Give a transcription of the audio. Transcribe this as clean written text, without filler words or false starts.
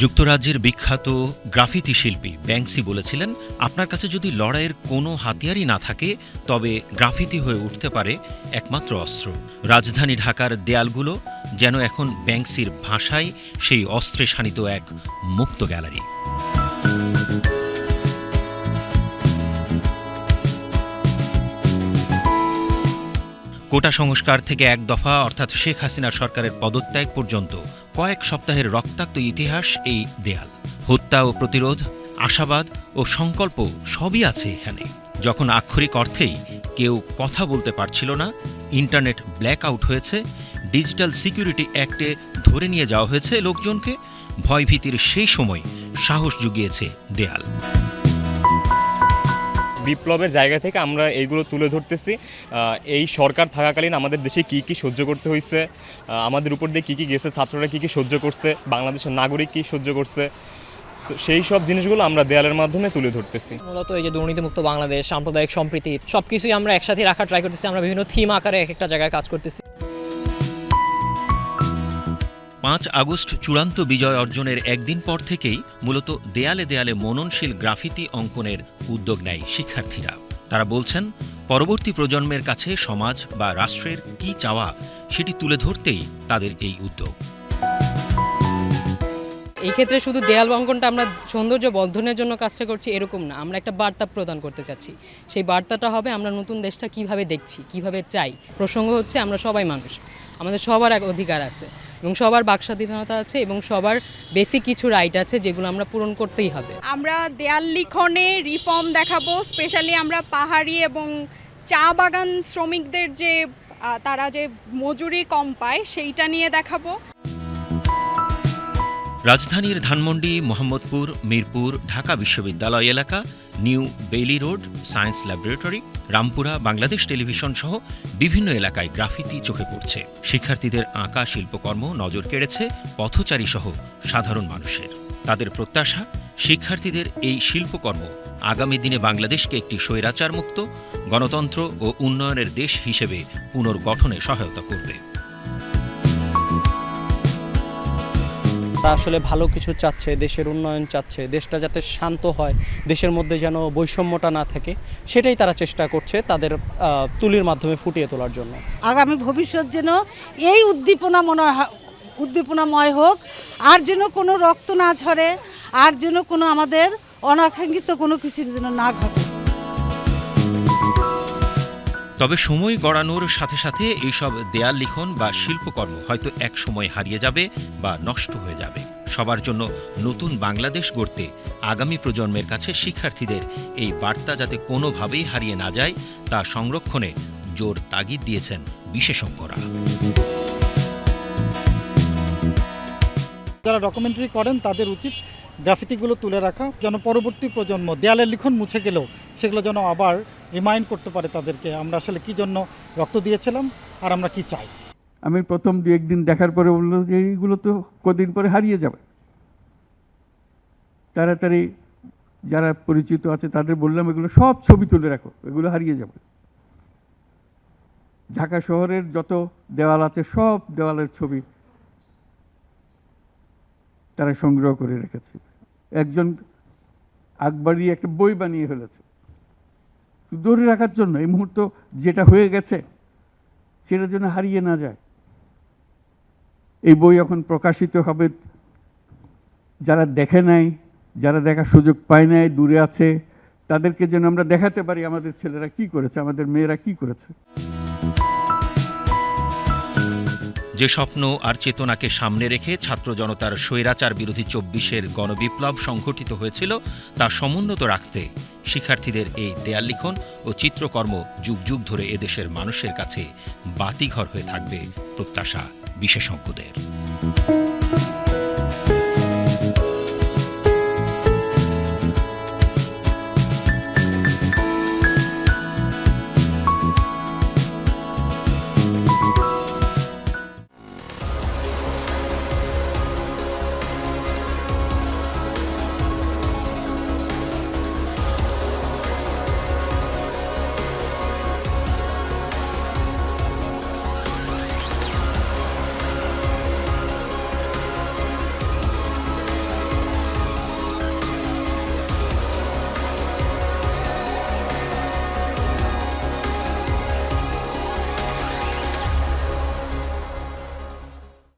যুক্তরাজ্যের বিখ্যাত গ্রাফিতি শিল্পী ব্যাংকসি বলেছিলেন, আপনার কাছে যদি লড়াইয়ের কোনো হাতিয়ারই না থাকে, তবে গ্রাফিতি হয়ে উঠতে পারে একমাত্র অস্ত্র। রাজধানী ঢাকার দেয়ালগুলো যেন এখন ব্যাংকসির ভাষায় সেই অস্ত্রে শানিত এক মুক্ত গ্যালারি। কোটা সংস্কার থেকে এক দফা অর্থাৎ শেখ হাসিনার সরকারের পদত্যাগ পর্যন্ত কয়েক সপ্তাহের রক্তাক্ত ইতিহাস এই দেয়াল। হত্যা ও প্রতিরোধ, আশাবাদ ও সংকল্প সবই আছে এখানে। যখন আক্ষরিক অর্থেই কেউ কথা বলতে পারছিল না, ইন্টারনেট ব্ল্যাক আউট হয়েছে, ডিজিটাল সিকিউরিটি অ্যাক্টে ধরে নিয়ে যাওয়া হয়েছে লোকজনকে, ভয়ভীতির সেই সময় সাহস জুগিয়েছে দেয়াল। বিপ্লবের জায়গা থেকে আমরা এইগুলো তুলে ধরতেছি। এই সরকার থাকাকালীন আমাদের দেশে কী কী সহ্য করতে হয়েছে, আমাদের উপর দিয়ে কী কী গেছে, ছাত্ররা কী কী সহ্য করছে, বাংলাদেশের নাগরিক কী সহ্য করছে, তো সেই সব জিনিসগুলো আমরা দেয়ালের মাধ্যমে তুলে ধরতেছি। মূলত এই যে দুর্নীতিমুক্ত বাংলাদেশ, সাম্প্রদায়িক সম্প্রীতি সব কিছুই আমরা একসাথে রাখার ট্রাই করতেছি। আমরা বিভিন্ন থিম আকারে এক একটা জায়গায় কাজ করতেছি। 5 আগস্ট চূড়ান্ত বিজয় অর্জনের একদিন পর থেকেই মূলত দেয়ালে দেয়ালে মননশীল গ্রাফিতি অঙ্কনের উদ্যোগ নেয় শিক্ষার্থীরা। তারা বলছেন, পরবর্তী প্রজন্মের কাছে সমাজ বা রাষ্ট্রের কী চাওয়া সেটি তুলে ধরতেই তাদের এই উদ্যোগ। এই ক্ষেত্রে শুধু দেয়াল অঙ্কনটা আমরা সৌন্দর্য বর্ধনের জন্য কাজটা করছি এরকম না, আমরা একটা বার্তা প্রদান করতে চাচ্ছি। সেই বার্তাটা হবে আমরা নতুন দেশটা কিভাবে দেখছি, কিভাবে চাই। প্রসঙ্গ হচ্ছে আমরা সবাই মানুষ, আমাদের সবার এক অধিকার আছে এবং সবার বাকস্বাধীনতা আছে এবং সবার বেসিক কিছু রাইট আছে যেগুলো আমরা পূরণ করতেই হবে। আমরা দেয়াল লিখনে রিফর্ম দেখাবো, স্পেশালি আমরা পাহাড়ি এবং চা বাগান শ্রমিকদের যে তারা যে মজুরি কম পায় সেইটা নিয়ে দেখাবো। রাজধানীর ধানমন্ডি, মোহাম্মদপুর, মিরপুর, ঢাকা বিশ্ববিদ্যালয় এলাকা, new Bailey road, science laboratory, Rampura, Bangladesh television সহ বিভিন্ন এলাকায় গ্রাফিতি চোখে পড়ছে। শিক্ষার্থীদের আঁকা শিল্পকর্ম নজর কেড়েছে পথচারী সহ সাধারণ মানুষের। তাদের প্রত্যাশা, শিক্ষার্থীদের এই শিল্পকর্ম আগামী দিনে বাংলাদেশকে একটি স্বৈরাচারমুক্ত, গণতন্ত্র ও উন্নয়নের দেশ হিসেবে পুনর্গঠনে সহায়তা করবে। আসলে ভালো কিছু চাচ্ছে, দেশের উন্নয়ন চাচ্ছে, দেশটা যাতে শান্ত হয়, দেশের মধ্যে যেন বৈষম্যটা না থাকে, সেটাই তারা চেষ্টা করছে তাদের তুলির মাধ্যমে ফুটিয়ে তোলার জন্য। আগামী ভবিষ্যৎ যেন এই উদ্দীপনাময় হোক, আর যেন কোনো রক্ত না ঝরে, আর যেন কোনো আমাদের অনাকাঙ্ক্ষিত কোনো কিছু যেন না ঘটে। তবে সময় গড়ানোর সাথে সাথে এইসব দেয়াল লিখন বা শিল্পকর্ম হয়তো এক সময় হারিয়ে যাবে বা নষ্ট হয়ে যাবে। সবার জন্য নতুন বাংলাদেশ গড়তে আগামী প্রজন্মের কাছে শিক্ষার্থীদের এই বার্তা যাতে কোনোভাবেই হারিয়ে না যায় তা সংরক্ষণে জোর তাগিদ দিয়েছেন বিশেষজ্ঞরা। যারা ডকুমেন্টারি করেন তাদের উচিত গ্রাফিতিগুলো তুলে রাখা, যেন পরবর্তী প্রজন্ম দেয়ালের লিখন মুছে গেলেও সেগুলো যেন আবার রিমাইন্ড করতে পারে তাদেরকে আমরা আসলে কী জন্য রক্ত দিয়েছিলাম আর আমরা কি চাই। আমি প্রথম 2-1 দিন দেখার পরে বললাম যে এইগুলো তো কদিন পরে হারিয়ে যাবে। তাড়াতাড়ি যারা পরিচিত আছে তাদের বললাম এগুলো সব ছবি তুলে রাখো, এগুলো হারিয়ে যাবে। ঢাকা শহরের যত দেওয়াল আছে সব দেওয়ালের ছবি তারা সংগ্রহ করে রেখেছে। একজন আকবরী একটা বই বানিয়ে ফেলেছে ধরে রাখার জন্য। এই মুহূর্ত যেটা হয়ে গেছে সেটা যেন হারিয়ে না যায়। এই বই এখন প্রকাশিত হবে, যারা দেখে নাই, যারা দেখার সুযোগ পায় নাই, দূরে আছে, তাদেরকে যেন আমরা দেখাতে পারি আমাদের ছেলেরা কি করেছে, আমাদের মেয়েরা কি করেছে। যে স্বপ্ন আর চেতনাকে সামনে রেখে ছাত্র জনতার স্বৈরাচার বিরোধী 24-এর গণবিপ্লব সংঘটিত হয়েছিল তা সমুন্নত রাখতে শিক্ষার্থীদের এই দেয়াল লিখন ও চিত্রকর্ম যুগ যুগ ধরে এদেশের মানুষের কাছে বাতিঘর হয়ে থাকবে প্রত্যাশা বিশেষজ্ঞদের।